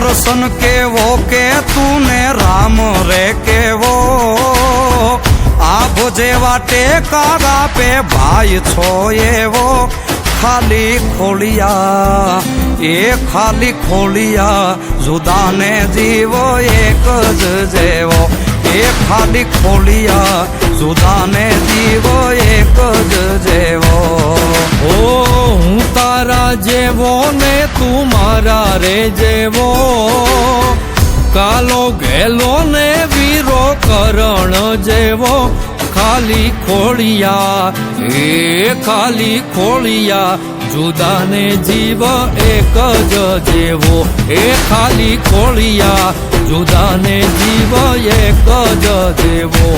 દર્શન કેવો કે તુને રામ રે કેવો આભ જેવા ટેકા આપે ભાઈ છો એવો ખાલી ખોલિયા એ ખાલી ખોલિયા જુદાને જીવો એક જ જેવો એ ખાલી ખોલિયા જુદાને જીવો એક જ જેવો ઓ હું તારા જેવો ને તું મારા રે જેવો કાલો ઘેલો ને વીરો કરણ જેવો ખાલી ખોળિયા એ ખાલી ખોળિયા જુદાને જીવ એક જ જેવો એ ખાલી ખોળિયા જુદાને જીવ એક જ જેવો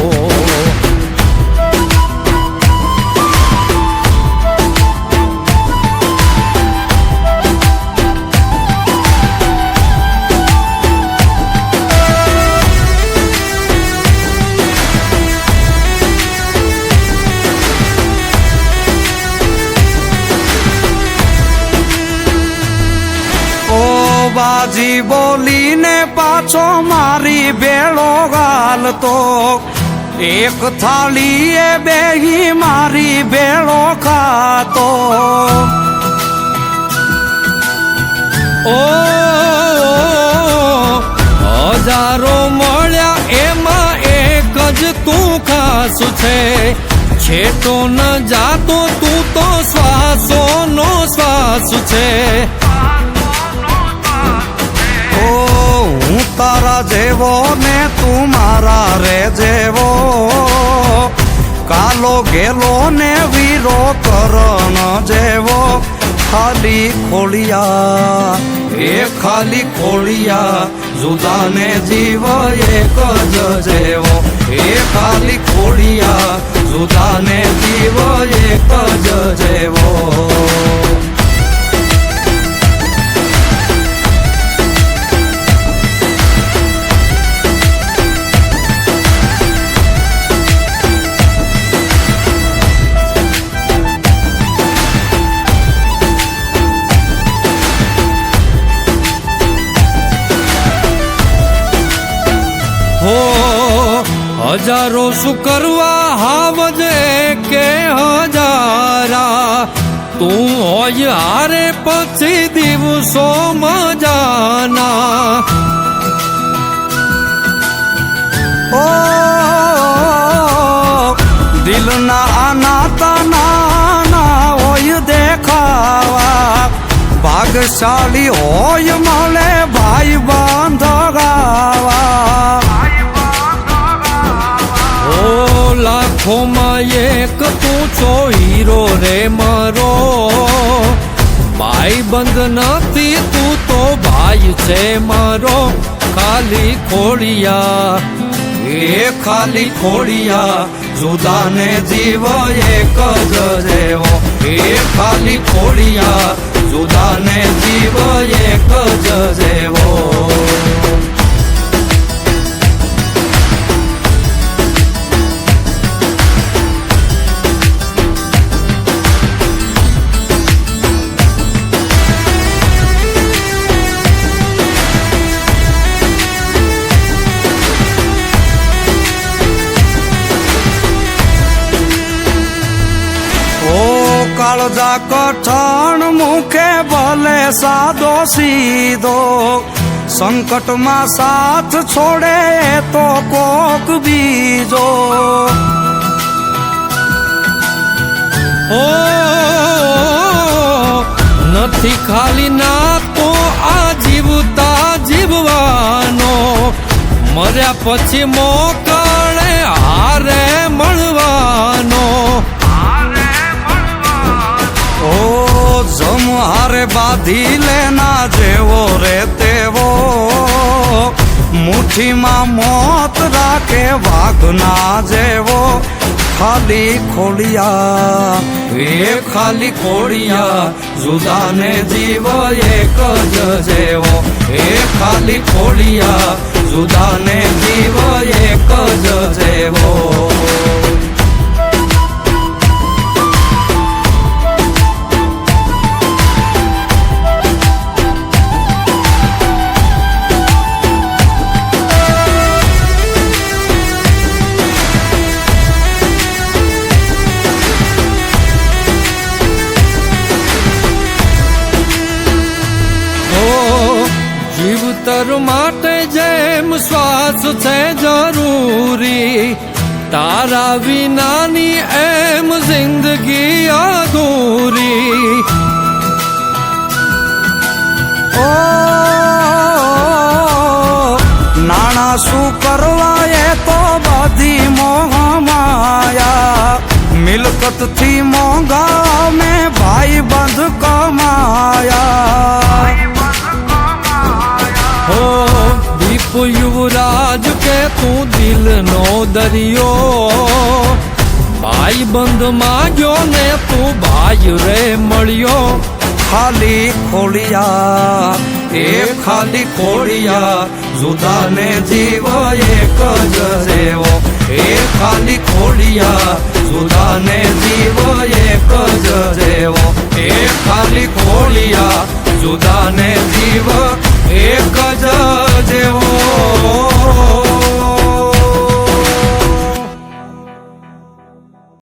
બાજી બોલીને પાછો મારી બેળો ગાલતો એક થાળીએ બેહી મારી બેળો ખાતો ઓ હજારો મળ્યા એમાં એક જ તું ખાસ છે છેટો ન જાતો તું તો શ્વાસોનો શ્વાસ છે હું તારા જેવો ને તું મારા રે જેવો કાલો ગેલો ને વીરો કરણ જેવો ખાલી ખોલિયા એ ખાલી ખોલિયા જુદાને જીવ એક જ જેવો એ ખાલી ખોલિયા જુદાને જીવ એક જ જેવો હજારો શું કરવા હાવજે કે હજારા તું હોય હારે પછી દિવસો મજાના ઓ દિલના આનાતા નાના હોય દેખાવા ભાગશાળી હોય મળે ભાઈ બાંધગાવા લાખોમાં એક તું છો હીરો રે મારો ભાઈ બંધ નથી તું તો ભાઈ છે મારો ખાલી ખોળિયા એ ખાલી ખોળિયા જુદાને જીવ એક જ જેવો એ ખાલી ખોળિયા જુદાને જીવ એક જ જેવો કાળજા કઠણ મુખે ભલે સાદો સીધો સંકટમાં સાથ છોડે તો કોક બીજો ઓ નથી ખાલી ના તો આ જીવતા જીવવાનો મર્યા પછી મોકળે હારે મળવાનો ઓ જમ હારે બાંધી લેના જેવો રે તેવો મુઠ્ઠીમાં મોત રાખે વાઘના જેવો ખાલી ખોલિયા એ ખાલી ખોલિયા જુદાને જીવ એક જ જેવો એ ખાલી ખોલિયા જુદાને જીવ એક જ જેવો જીગર માટે જેમ શ્વાસ છે જરૂરી, તારા વિનાની એમ જિંદગી અધૂરી. ઓ નાણા શું કરવા એ તો બધી મોહ માયા, મિલકત થી મોંઘા મેં ભાઈ બંધ કમાયા. હો દીપ યુવરાજ કે તું દિલનો દરિયો, ભાઈ બંધ માંગ્યો ને તું ભાઈ રે મળ્યો. ખાલી ખોડિયા એ ખાલી ખોડિયા, જુદા ને જીવ એક જ જેવો. એ ખાલી ખોડિયા જુદા ને જીવ એક જ જેવો. એ ખાલી ખોડિયા જુદા ને જીવ એક જ જેવો.